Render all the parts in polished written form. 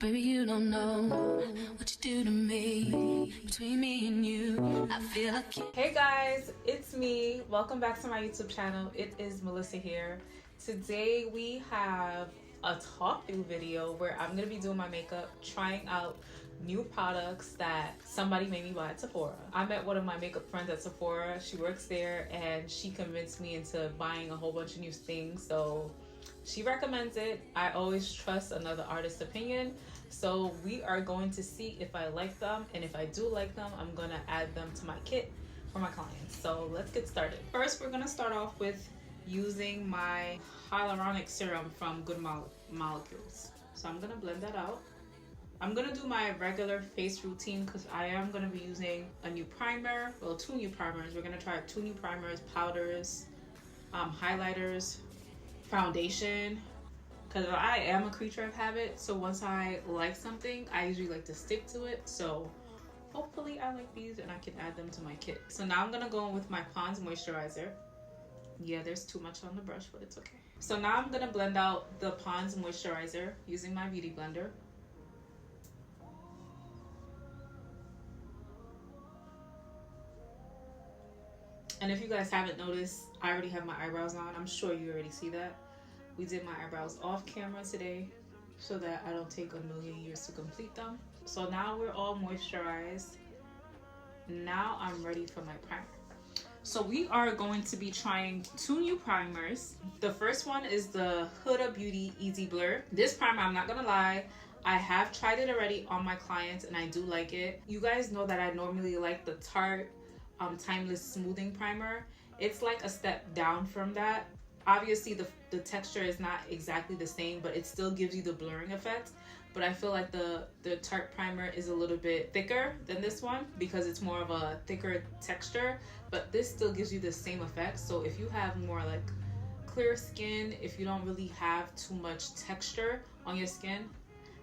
Baby, you don't know what you do to me. Between me and you, I feel like you. Hey guys, it's me. Welcome back to my YouTube channel. It is Melissa here. Today we have a talk through video where I'm gonna be doing my makeup, trying out new products that somebody made me buy at Sephora. I met one of my makeup friends at Sephora. She works there and she convinced me into buying a whole bunch of new things. So she recommends it. I always trust another artist's opinion. So we are going to see if I like them, and if I do like them, I'm gonna add them to my kit for my clients. So let's get started. First, we're gonna start off with using my hyaluronic serum from Good Molecules. So I'm gonna blend that out. I'm gonna do my regular face routine because I am gonna be using a new primer, well, two new primers. We're gonna try two new primers, powders, highlighters, foundation, because I am a creature of habit. So once I like something, I usually like to stick to it. So hopefully I like these and I can add them to my kit. So now I'm gonna go in with my Pond's moisturizer. Yeah, there's too much on the brush, but it's okay. So now I'm gonna blend out the Pond's moisturizer using my beauty blender. And if you guys haven't noticed, I already have my eyebrows on. I'm sure you already see that. We did my eyebrows off camera today so that I don't take a million years to complete them. So now we're all moisturized. Now I'm ready for my primer. So we are going to be trying two new primers. The first one is the Huda Beauty Easy Blur. This primer, I'm not gonna lie, I have tried it already on my clients and I do like it. You guys know that I normally like the Tarte Timeless Smoothing Primer. It's like a step down from that. Obviously the texture is not exactly the same, but it still gives you the blurring effect. But I feel like the Tarte primer is a little bit thicker than this one because it's more of a thicker texture, but this still gives you the same effect. So if you have more like clear skin, if you don't really have too much texture on your skin,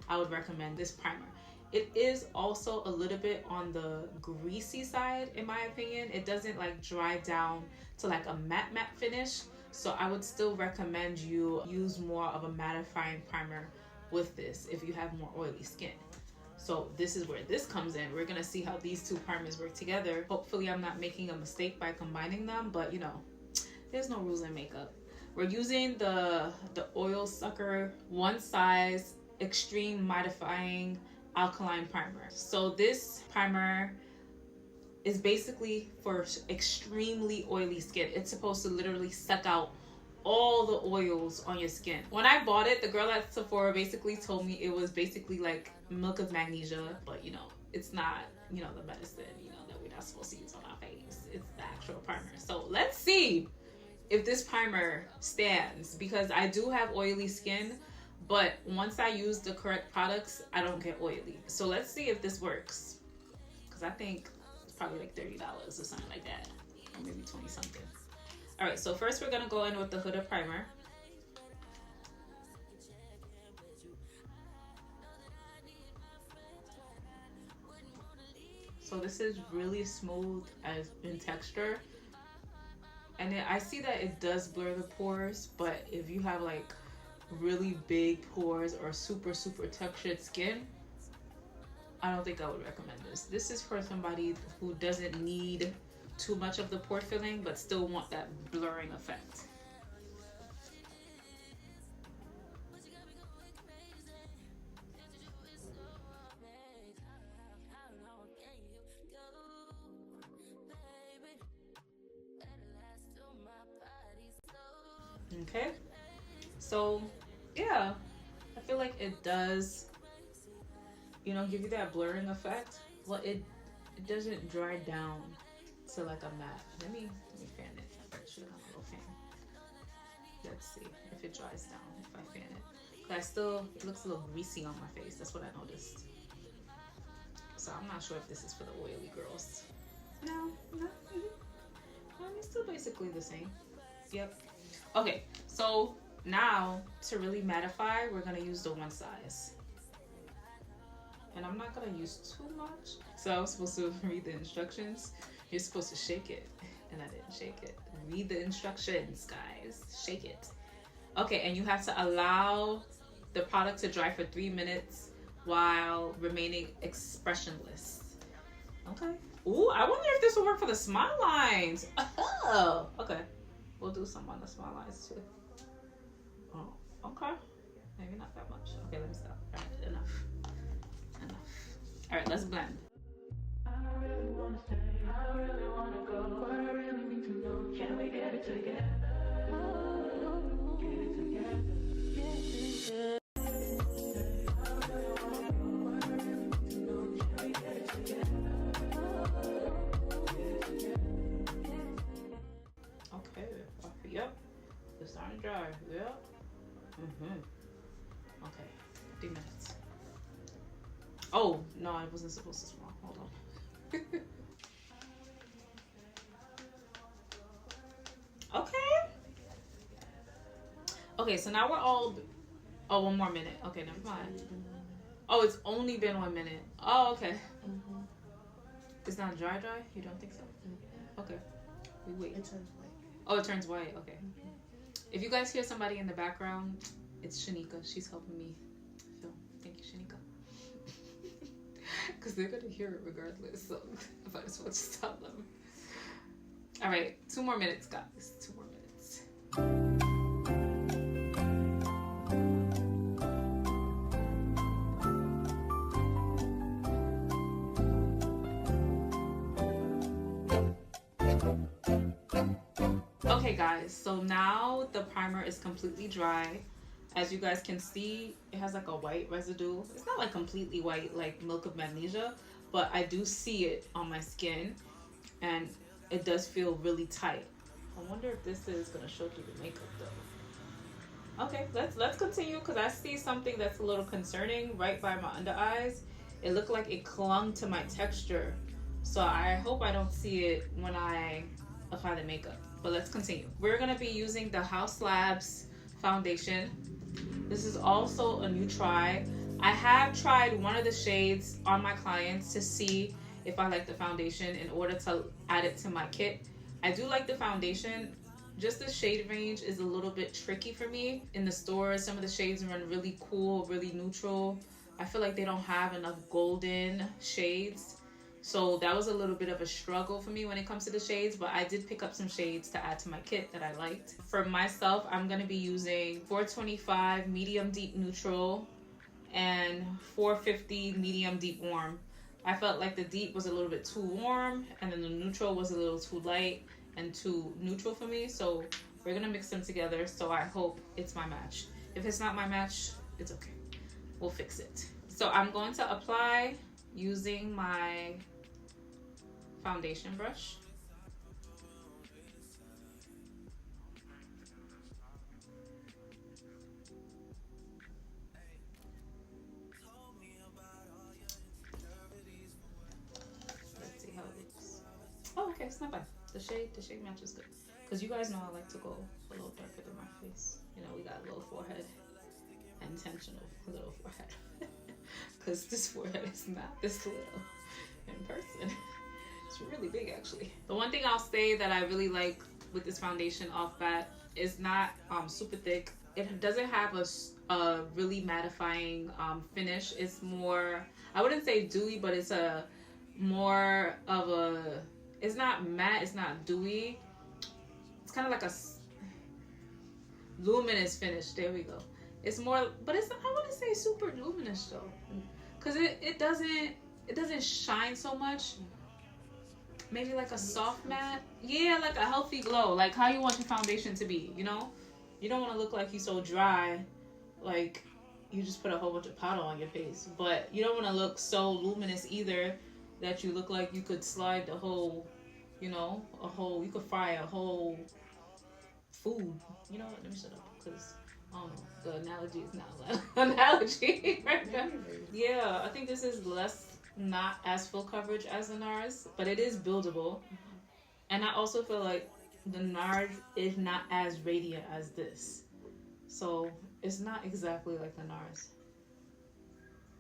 I would recommend this primer. It is also a little bit on the greasy side in my opinion. It doesn't like dry down to like a matte finish. So I would still recommend you use more of a mattifying primer with this if you have more oily skin. So this is where this comes in. We're gonna see how these two primers work together. Hopefully I'm not making a mistake by combining them, but you know, there's no rules in makeup. We're using the Oil Sucker One Size Extreme Mattifying Alkaline Primer. So this primer is basically for extremely oily skin. It's supposed to literally suck out all the oils on your skin. When I bought it, the girl at Sephora basically told me it was basically like milk of magnesia, but you know, it's not, you know, the medicine, you know, that we're not supposed to use on our face. It's the actual primer. So let's see if this primer stands, because I do have oily skin, but once I use the correct products, I don't get oily. So let's see if this works, because I think probably like $30 or something like that, or maybe 20 something. All right, so first we're gonna go in with the Huda primer. So this is really smooth as in texture, and I see that it does blur the pores, but if you have like really big pores or super textured skin, I don't think I would recommend this. This is for somebody who doesn't need too much of the pore filling but still want that blurring effect. Okay, so yeah, I feel like it does, you know, give you that blurring effect. Well, it doesn't dry down to like a matte. Let me fan it. I should have a little fan. Let's see if it dries down if I fan it. But it looks a little greasy on my face. That's what I noticed. So I'm not sure if this is for the oily girls. No. It's still basically the same. Yep. Okay, so now to really mattify, we're gonna use the One Size. And I'm not gonna use too much. So I was supposed to read the instructions. You're supposed to shake it, and I didn't shake it. Read the instructions, guys. Shake it. Okay, and you have to allow the product to dry for 3 minutes while remaining expressionless. Okay. Ooh, I wonder if this will work for the smile lines. Oh, okay. We'll do some on the smile lines too. Oh, okay. Maybe not that much. Okay, let me stop. All right, enough. All right, let's blend. I really wanna stay, I really wanna go. What I really need to know, can we get it together? Get it together. Okay, yep. It's starting to dry. Yep. Okay, 3 minutes. Oh, no, I wasn't supposed to smile. Hold on. Okay. Okay, so now we're all... Oh, 1 more minute. Okay, never mind. Oh, it's only been 1 minute. Oh, okay. It's not dry? You don't think so? Okay. We wait. It turns white. Oh, it turns white. Okay. If you guys hear somebody in the background, it's Shanika. She's helping me film. Thank you, Shanika. Because they're going to hear it regardless. So if I just want to stop them. All right. 2 more minutes, guys. 2 more minutes. Okay guys, so now the primer is completely dry. As you guys can see, it has like a white residue. It's not like completely white like milk of magnesia, but I do see it on my skin and it does feel really tight. I wonder if this is gonna show through the makeup though. Okay, let's continue because I see something that's a little concerning right by my under eyes. It looked like it clung to my texture. So I hope I don't see it when I apply the makeup. But let's continue. We're gonna be using the House Labs foundation. This is also a new try. I have tried one of the shades on my clients to see if I like the foundation in order to add it to my kit. I do like the foundation. Just the shade range is a little bit tricky for me. In the stores, some of the shades run really cool, really neutral. I feel like they don't have enough golden shades. So that was a little bit of a struggle for me when it comes to the shades, but I did pick up some shades to add to my kit that I liked. For myself, I'm gonna be using 425 medium deep neutral and 450 medium deep warm. I felt like the deep was a little bit too warm and then the neutral was a little too light and too neutral for me. So we're gonna mix them together. So I hope it's my match. If it's not my match, it's okay. We'll fix it. So I'm going to apply using my foundation brush. Let's see how it looks. Oh, okay, it's not bad. The shade matches good. Because you guys know I like to go a little darker than my face. You know, we got a little forehead. Intentional little forehead. Because this forehead is not this little in person. It's really big actually. The one thing I'll say that I really like with this foundation off bat is not super thick. It doesn't have a really mattifying finish. It's more, I wouldn't say dewy, but it's a more of a, it's not matte, it's not dewy. It's kind of like a luminous finish. There we go. It's more, but it's, I wouldn't say super luminous though, because it doesn't shine so much. Maybe like a soft matte. Yeah, like a healthy glow. Like how you want your foundation to be, you know? You don't want to look like you're so dry, like you just put a whole bunch of powder on your face. But you don't want to look so luminous either that you look like you could slide the whole, you know, you could fry a whole food. You know what? Let me shut up because I don't know. The analogy is not an analogy right now. Yeah, I think this is not as full coverage as the NARS, but it is buildable. And I also feel like the NARS is not as radiant as this. So it's not exactly like the NARS.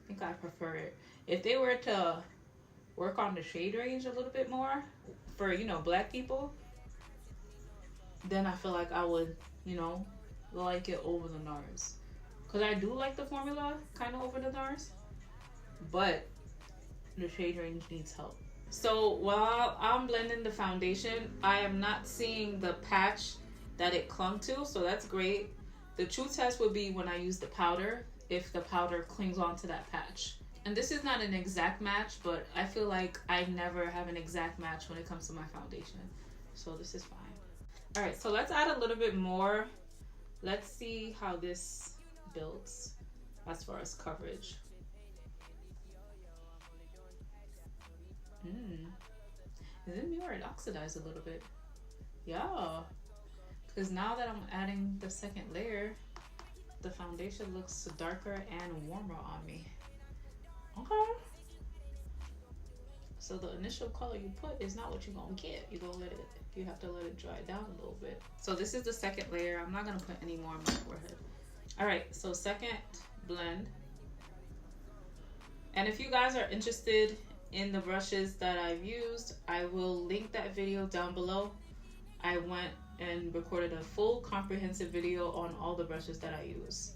I think I prefer it. If they were to work on the shade range a little bit more for, you know, black people, then I feel like I would, you know, like it over the NARS. Because I do like the formula kind of over the NARS. but the shade range needs help. So while I'm blending the foundation, I am not seeing the patch that it clung to, so that's great. The true test would be when I use the powder, if the powder clings onto that patch. And this is not an exact match, but I feel like I never have an exact match when it comes to my foundation. So this is fine. All right, so let's add a little bit more. Let's see how this builds as far as coverage. Is it me or it oxidized a little bit? Yeah, because now that I'm adding the second layer, the foundation looks darker and warmer on me. Okay. So the initial color you put is not what you're gonna get. You have to let it dry down a little bit. So this is the second layer. I'm not gonna put any more on my forehead. All right, so second blend. And if you guys are interested in the brushes that I've used, I will link that video down below. I went and recorded a full comprehensive video on all the brushes that I use.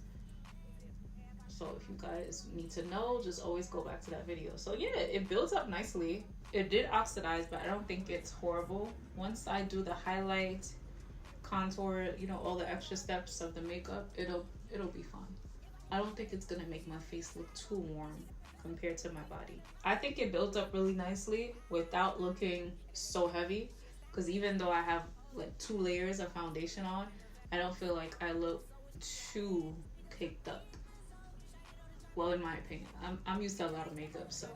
So if you guys need to know, just always go back to that video. So yeah, it builds up nicely. It did oxidize, but I don't think it's horrible. Once I do the highlight, contour, you know, all the extra steps of the makeup, it'll be fun. I don't think it's gonna make my face look too warm compared to my body. I think it builds up really nicely without looking so heavy, because even though I have like 2 layers of foundation on, I don't feel like I look too caked up. Well, in my opinion. I'm used to a lot of makeup, so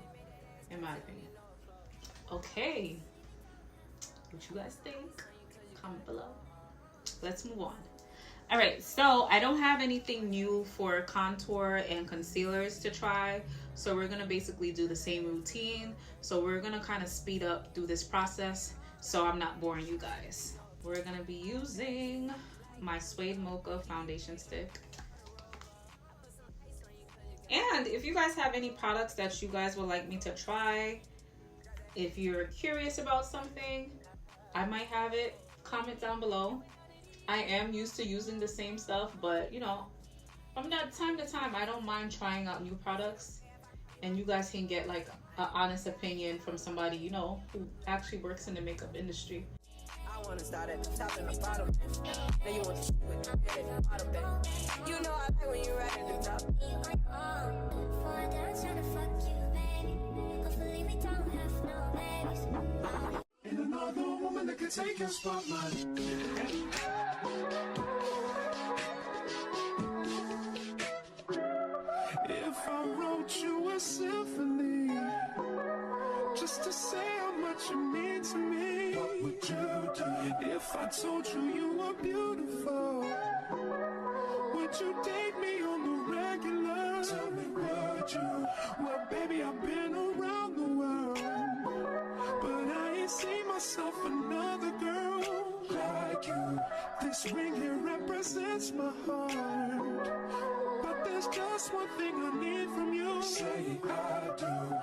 in my opinion. Okay, what you guys think? Comment below. Let's move on. All right, so I don't have anything new for contour and concealers to try, so we're gonna basically do the same routine. So we're gonna kind of speed up through this process so I'm not boring you guys. We're gonna be using my Suede Mocha foundation stick. And if you guys have any products that you guys would like me to try, if you're curious about something, I might have it. Comment down below. I am used to using the same stuff, but you know, from time to time, I don't mind trying out new products, and you guys can get like an honest opinion from somebody, you know, who actually works in the makeup industry. I wanna start at the top and the bottom. Then you want to with the head and the bottom, baby. You know I like when you right at the top. For a dance, tryna fuck you, baby. Hopefully we don't have no babies. And another woman that could take your spotlight. If I wrote you a symphony, just to say how much you mean to me, what would you do? If I told you you were beautiful, would you date me on the regular? Tell me, would you? Well, baby, I've been around the world, but I ain't seen myself another girl like you. This ring here represents my heart, but there's just one thing I need from you. Say I do.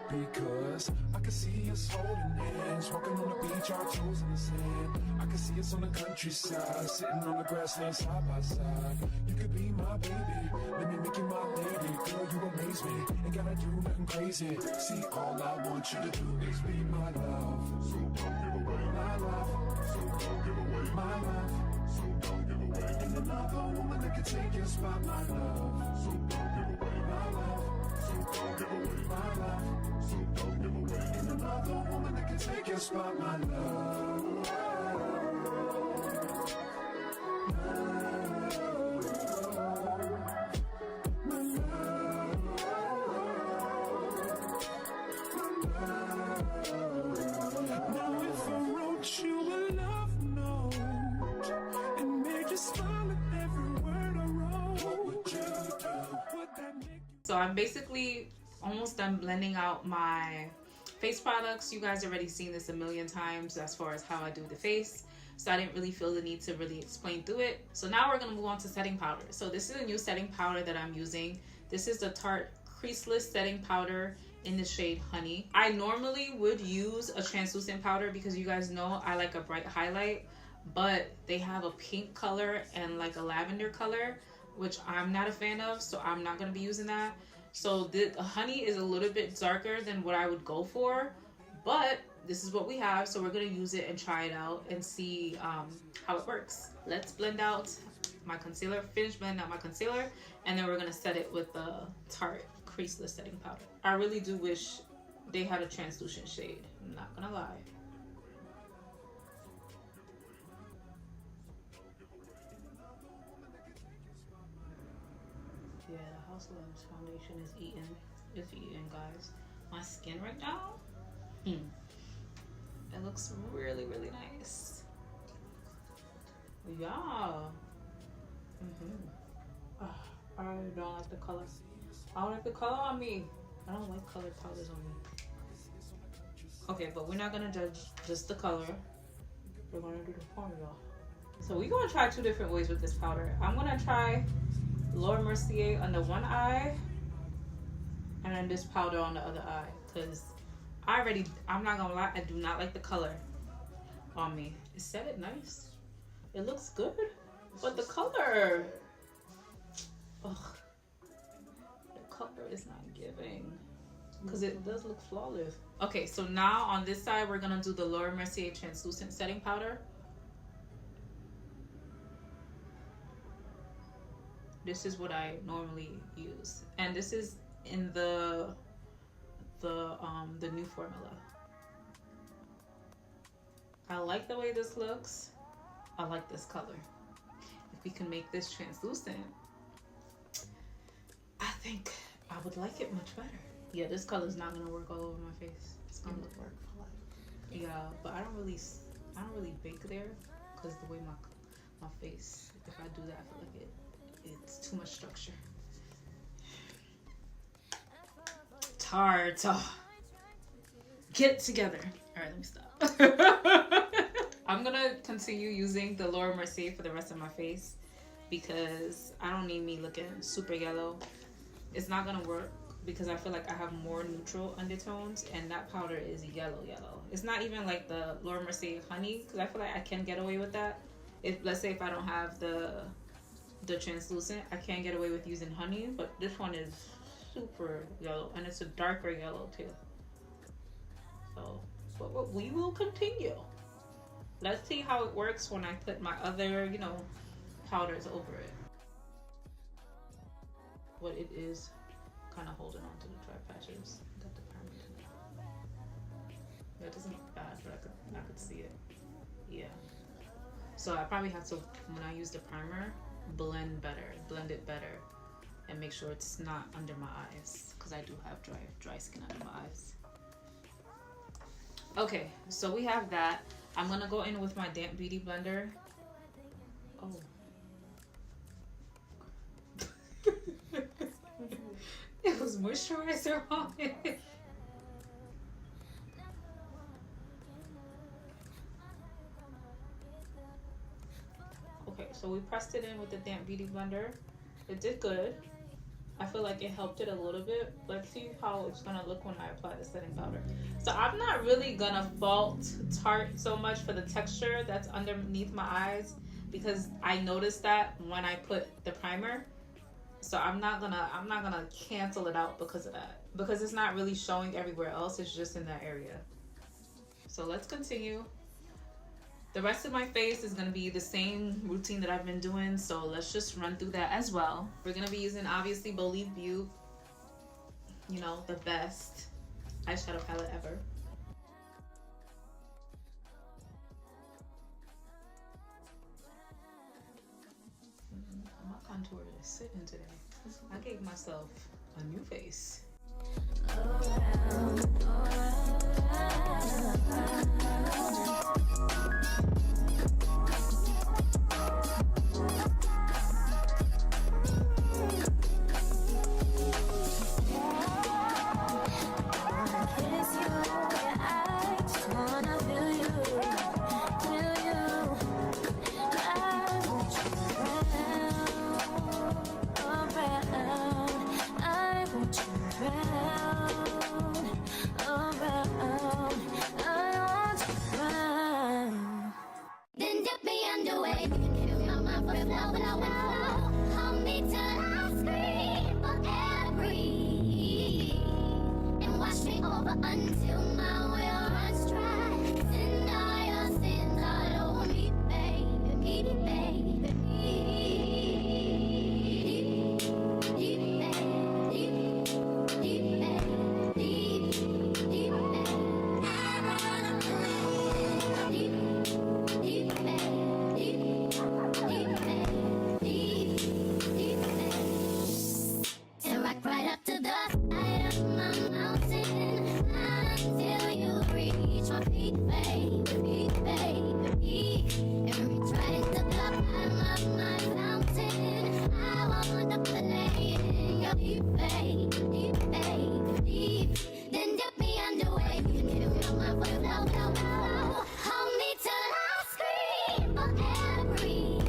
Because I can see us holding hands, walking on the beach, our toes in the sand. I can see us on the countryside, sitting on the grassland side by side. You could be my baby, let me make you my lady. Girl, you amaze me, ain't gotta do nothing crazy. See, all I want you to do is be my love. So don't give away my love. So don't give away my love. So don't give away. And another woman that can take your spot, my love. So don't give away my love. So don't give away my love. So don't give away. And another woman that can take your spot, my love. Now if I wrote you a love note and made you smile at every word I wrote, what would you do? Would that make you? So I'm basically almost done blending out my face products. You guys already seen this a million times as far as how I do the face, so I didn't really feel the need to really explain through it. So now we're gonna move on to setting powder. So this is a new setting powder that I'm using. This is the Tarte Creaseless Setting Powder in the shade Honey. I normally would use a translucent powder because you guys know I like a bright highlight, but they have a pink color and like a lavender color, which I'm not a fan of, so I'm not gonna be using that. So the honey is a little bit darker than what I would go for, but this is what we have, so we're gonna use it and try it out and see how it works. Let's blend out my concealer, finish blending out my concealer, and then we're gonna set it with the Tarte Creaseless Setting Powder. I really do wish they had a translucent shade, I'm not gonna lie. Yeah, the House of Love's foundation is eating. It's eating, guys. My skin right now, it looks really, really nice. Yeah. I don't like the color. I don't like the color on me. I don't like colored powders on me. Okay, but we're not gonna judge just the color. We're gonna do the formula. So we're gonna try 2 different ways with this powder. I'm gonna try Laura Mercier on the one eye, and then this powder on the other eye, because I'm not gonna lie, I do not like the color on me. It set it nice. It looks good, but the color, ugh, the color is not giving, because it does look flawless. Okay, so now on this side, we're gonna do the Laura Mercier Translucent Setting Powder. This is what I normally use, and this is in the new formula. I like the way this looks. I like this color. If we can make this translucent, I think I would like it much better. Yeah, this color is not gonna work all over my face. It's gonna look work for life. Yeah, but I don't really bake there, because the way my face, if I do that, I feel like it's too much structure. Tarte, get it together. All right, let me stop. I'm gonna continue using the Laura Mercier for the rest of my face, because I don't need me looking super yellow. It's not gonna work because I feel like I have more neutral undertones, and that powder is yellow. It's not even like the Laura Mercier honey, because I feel like I can get away with that. If, let's say, if I don't have the translucent, I can't get away with using honey, but this one is super yellow, and it's a darker yellow too. So, but we will continue. Let's see how it works when I put my other, powders over it. What it is kind of holding on to the dry patches. Got the primer tonight. That doesn't look bad, but I could see it. Yeah. So I probably have to, when I use the primer, blend it better, and make sure it's not under my eyes, because I do have dry skin under my eyes. Okay, so we have that. I'm gonna go in with my damp beauty blender. Oh. It was moisturizer on it. Okay, so we pressed it in with the damp beauty blender. It did good. I feel like it helped it a little bit. Let's see how it's gonna look when I apply the setting powder. So I'm not really gonna fault Tarte so much for the texture that's underneath my eyes, because I noticed that when I put the primer. So I'm not gonna cancel it out because of that, because it's not really showing everywhere else. It's just in that area. So let's continue. The rest of my face is going to be the same routine that I've been doing, so let's just run through that as well. We're going to be using, obviously, Bolive Beauté, the best eyeshadow palette ever. My contour is sitting today. I gave myself a new face. Then dip me underway. You can feel my mind for flow. Hold me till I scream for every over until my well runs dry. Send all your sins all over me, baby, baby, baby, deep, deep, deep, deep, deep, I wanna deep, deep, deep, deep, and rock right up to the side of my mountain until you reach my feet, baby, baby, and reach right to the bottom of my fountain. I wanna play in your deep, baby, deep, then dip me underway. You can feel my voice, hold me till I scream for air breathe,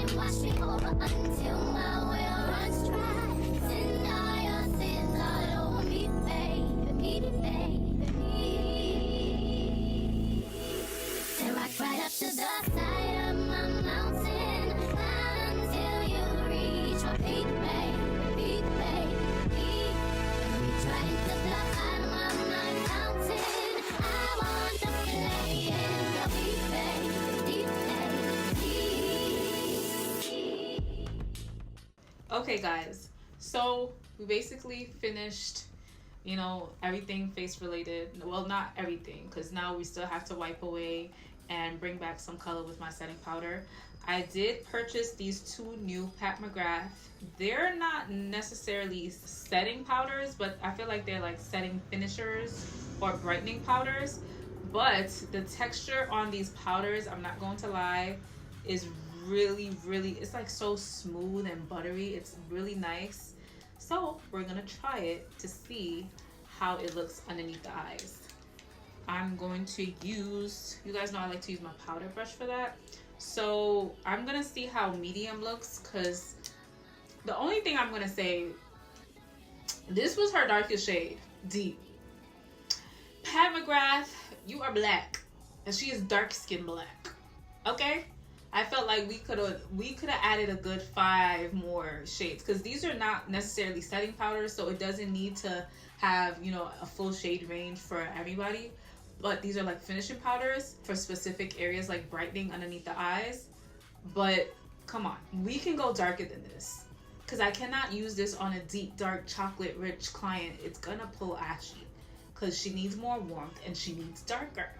and wash me over until my well runs dry. Send all your sins all over me, baby, baby, and rock right up to the side of my mountain until you reach my peak, baby, baby, and reach right to the bottom of my mountain. I want to play in your deep, deep. Okay guys, so we basically finished, you know, everything face related. Well, not everything, because now we still have to wipe away and bring back some color with my setting powder. I did purchase these two new Pat McGrath. They're not necessarily setting powders, but I feel like they're like setting finishers or brightening powders. But the texture on these powders, I'm not going to lie, is really, it's like so smooth and buttery. It's really nice. So we're gonna try it to see how it looks underneath the eyes. I'm going to use, you guys know I like to use my powder brush for that. So I'm gonna see how medium looks, because the only thing I'm gonna say, this was her darkest shade, deep. Pat McGrath, you are black, and she is dark skin black. Okay, I felt like we could have added a good 5 more shades, because these are not necessarily setting powders, so it doesn't need to have, you know, a full shade range for everybody. But these are like finishing powders for specific areas, like brightening underneath the eyes. But come on, we can go darker than this, because I cannot use this on a deep, dark, chocolate rich client. It's gonna pull ashy, because she needs more warmth and she needs darker.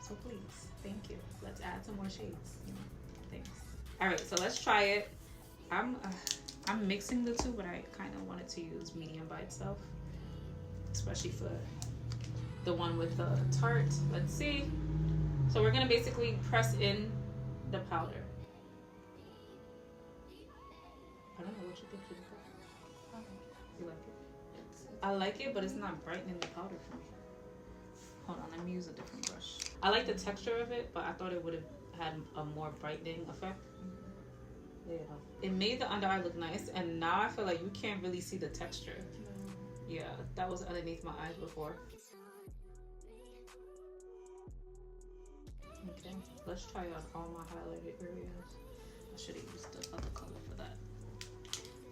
So please, thank you. Let's add some more shades. Thanks. All right, so let's try it. I'm mixing the two, but I kind of wanted to use medium by itself, especially for the one with the tart. Let's see. So we're gonna basically press in the powder. I don't know what you think. You like it? I like it, but it's not brightening the powder for me. Hold on, let me use a different brush. I like the texture of it, but I thought it would have had a more brightening effect. There you go. It made the under eye look nice, and now I feel like you can't really see the texture. Yeah, that was underneath my eyes before. Okay, let's try out all my highlighted areas. I should have used the other color for that.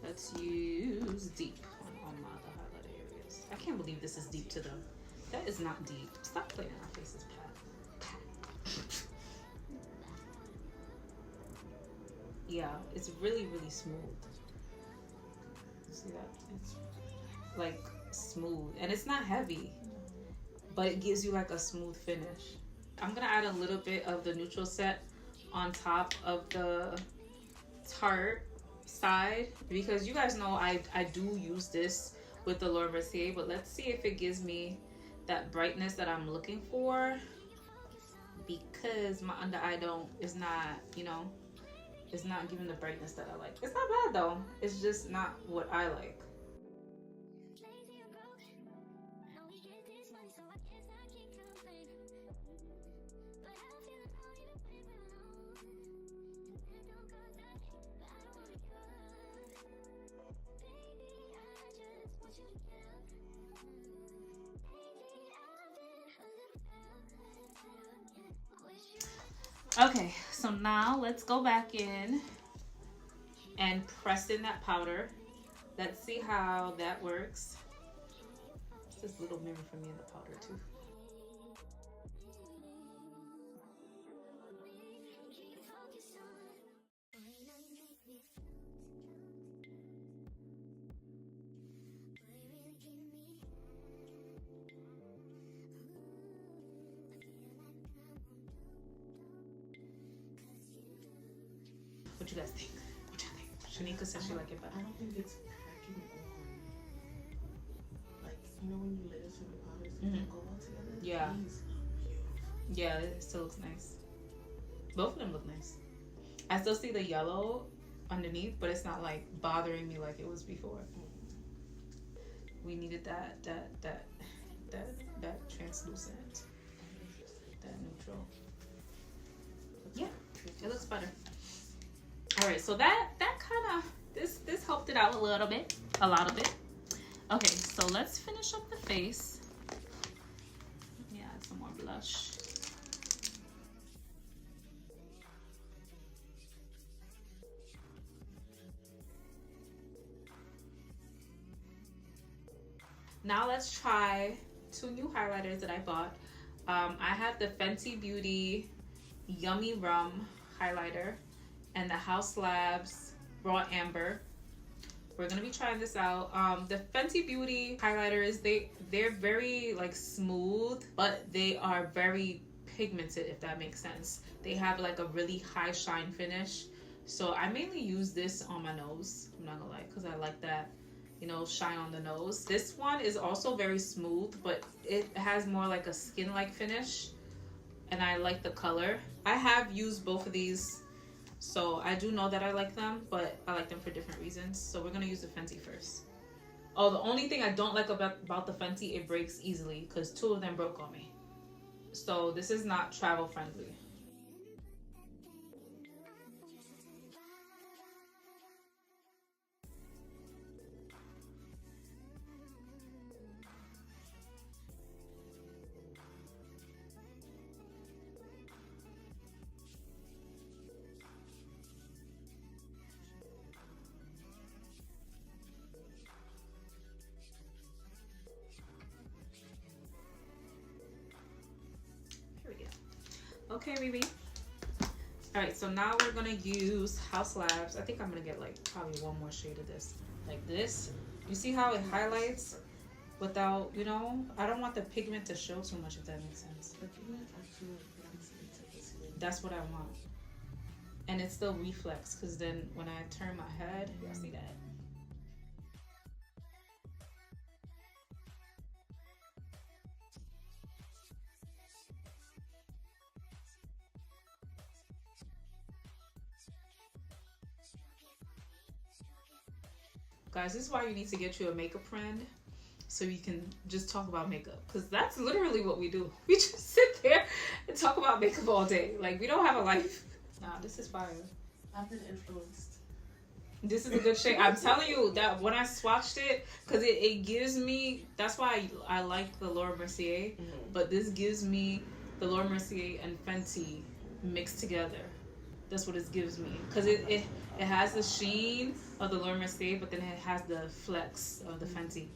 Let's use deep on all my other highlighted areas. I can't believe this is deep to them. That is not deep. Stop playing in our faces, Pat. Yeah, it's really smooth. You see that? It's like smooth, and it's not heavy, but it gives you like a smooth finish. I'm gonna add a little bit of the neutral set on top of the tart side, because you guys know I do use this with the Laura Mercier, but let's see if it gives me that brightness that I'm looking for, because my under eye is not, you know, it's not giving the brightness that I like. It's not bad though, it's just not what I like. Okay, so now let's go back in and press in that powder. Let's see how that works. this little mirror for me in the powder too. What you guys think? What you think? Shanika said she like it better. I don't think it's packing on. Like, you know when you layer some powders and they go all together? Yeah. These look beautiful. Yeah, it still looks nice. Both of them look nice. I still see the yellow underneath, but it's not like bothering me like it was before. We needed that translucent, that neutral. Yeah, it looks better. All right, so that kind of this helped it out a lot of bit. Okay, so let's finish up the face. Yeah, add some more blush. Now let's try two new highlighters that I bought. I have the Fenty Beauty Yummy Rum highlighter and the House Labs Raw Amber. We're gonna be trying this out. The Fenty Beauty highlighters, they're very like smooth, but they are very pigmented, if that makes sense. They have like a really high shine finish. So I mainly use this on my nose, I'm not gonna lie, because I like that, you know, shine on the nose. This one is also very smooth, but it has more like a skin-like finish, and I like the color. I have used both of these, so I do know that I like them, but I like them for different reasons. So we're gonna use the Fenty first. Oh, the only thing I don't like about the Fenty, it breaks easily, because two of them broke on me. So this is not travel friendly. Okay, Riri. All right, so now we're gonna use House Labs. I think I'm gonna get like probably one more shade of this, like this. You see how it highlights without, you know, I don't want the pigment to show too much, if that makes sense. The pigment actually blends into the skin. That's what I want. And it still reflects, because then when I turn my head, you'll see that. Guys, this is why you need to get you a makeup friend, so you can just talk about makeup, because that's literally what we do. We just sit there and talk about makeup all day. Like, we don't have a life. Nah, this is fire. I've been influenced. This is a good shade. I'm telling you that when I swatched it, because it gives me, that's why I like the Laura Mercier, but this gives me the Laura Mercier and Fenty mixed together. That's what it gives me, because it has the sheen of the Laura Mercier, but then it has the flex of the Fenty.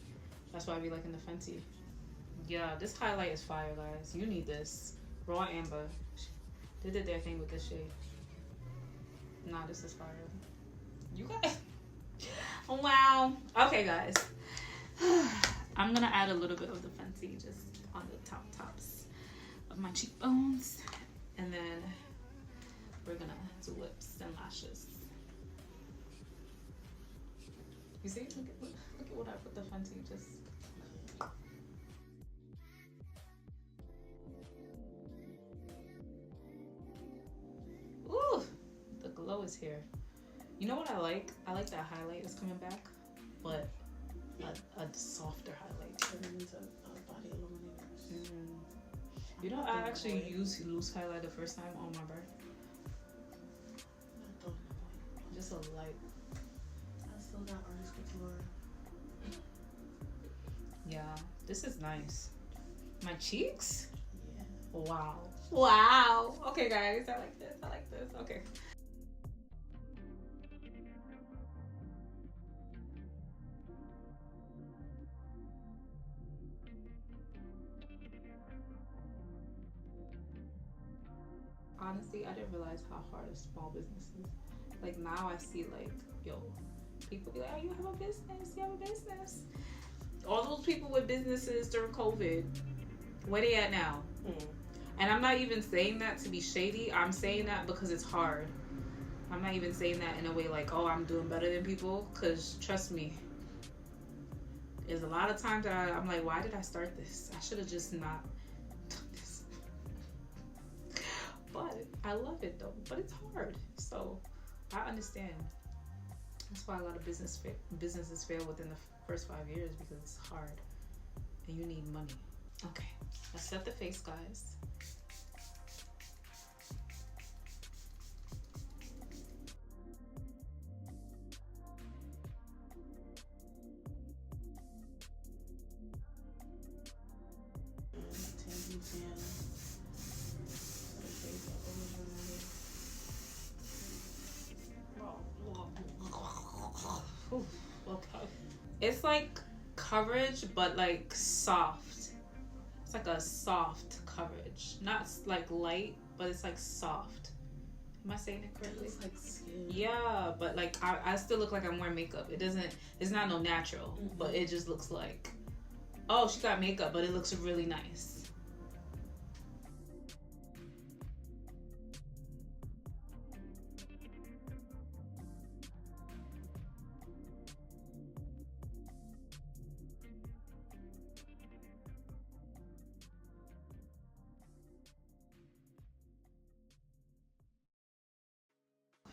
That's why I be liking the Fenty. Yeah, this highlight is fire, guys. You need this. Raw Amber. They did their thing with this shade. Nah, this is fire. You guys. Wow. Okay, guys. I'm gonna add a little bit of the Fenty just on the tops of my cheekbones, and then we're gonna do lips and lashes. You see? Look at what I put the Fenty just. Ooh, the glow is here. You know what I like? I like that highlight is coming back, but a softer highlight. Body illuminators. You know, I actually used loose highlight the first time on my birth. Just a light. I still got artist couture. Yeah, this is nice. My cheeks? Yeah. Wow. Wow. Okay, guys, I like this. I like this. Okay. honestly, I didn't realize how hard a small business is. Like now I see like, yo, people be like, oh, you have a business, you have a business. All those people with businesses during COVID, where they at now? And I'm not even saying that to be shady. I'm saying that because it's hard. I'm not even saying that in a way like, oh, I'm doing better than people. Because trust me, there's a lot of times that I'm like, why did I start this? I should have just not done this. But I love it though. But it's hard. So I understand. That's why a lot of businesses fail within the first 5 years, because it's hard and you need money. Okay, let's set the face, guys. Okay. It's like coverage, but like soft. It's like a soft coverage. Not like light, but it's like soft. Am I saying it correctly? It's like skin. Yeah, but like I still look like I'm wearing makeup. It's not no natural, but it just looks like, oh, she got makeup, but it looks really nice.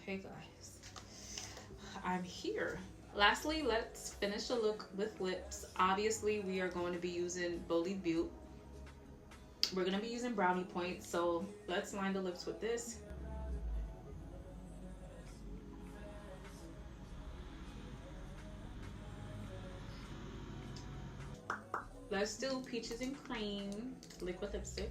Hey guys, I'm here. Lastly, let's finish the look with lips. Obviously, we are going to be using Bolive Beauté. We're going to be using brownie points, so let's line the lips with this. Let's do Peaches and Cream liquid lipstick.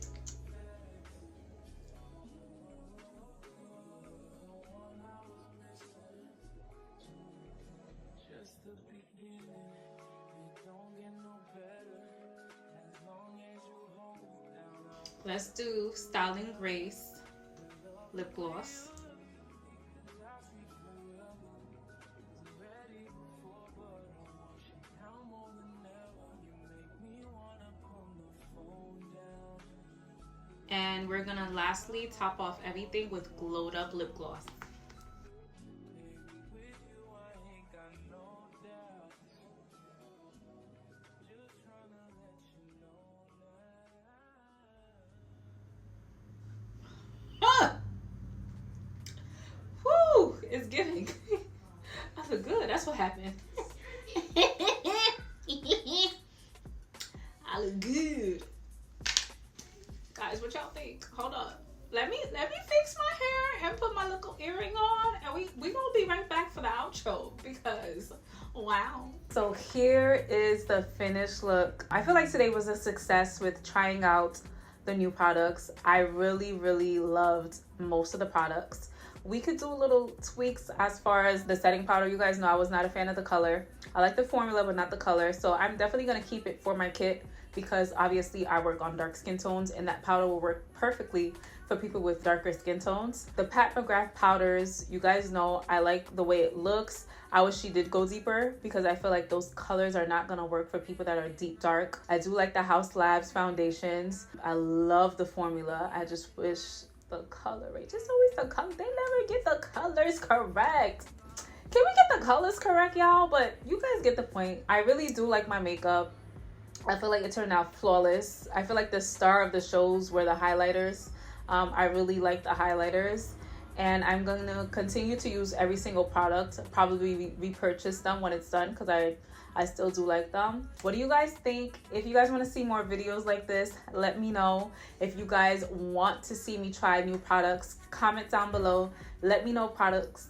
Let's do Styling Grace lip gloss. And we're gonna lastly top off everything with glowed up lip gloss. Woo! It's giving. I feel good. That's what happened. I look good. Guys, what y'all think? Hold on. Let me fix my hair and put my little earring on, and we gonna be right back for the outro, because wow. So here is the finished look. I feel like today was a success with trying out the new products. I really loved most of the products. We could do little tweaks as far as the setting powder. You guys know I was not a fan of the color. I like the formula but not the color, so I'm definitely gonna keep it for my kit, because obviously I work on dark skin tones and that powder will work perfectly for people with darker skin tones. The Pat McGrath powders, you guys know I like the way it looks. I wish she did go deeper, because I feel like those colors are not gonna work for people that are deep dark. I do like the House Labs foundations. I love the formula. I just wish the color, right? Just always the color. They never get the colors correct. Can we get the colors correct, y'all? But you guys get the point. I really do like my makeup. I feel like it turned out flawless. I feel like the star of the shows were the highlighters. I really like the highlighters, and I'm going to continue to use every single product, probably repurchase them when it's done, because I still do like them. What do you guys think? If you guys want to see more videos like this, let me know. If you guys want to see me try new products, comment down below. Let me know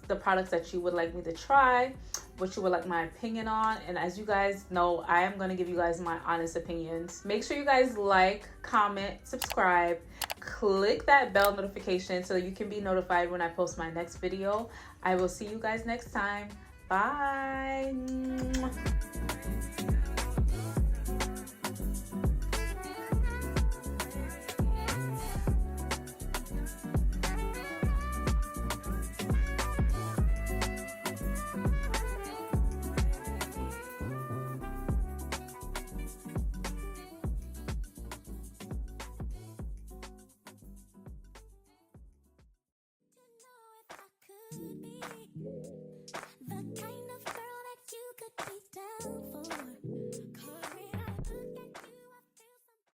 the products that you would like me to try, what you would like my opinion on. And as you guys know, I am going to give you guys my honest opinions. Make sure you guys like, comment, subscribe, click that bell notification so you can be notified when I post my next video. I will see you guys next time. Bye.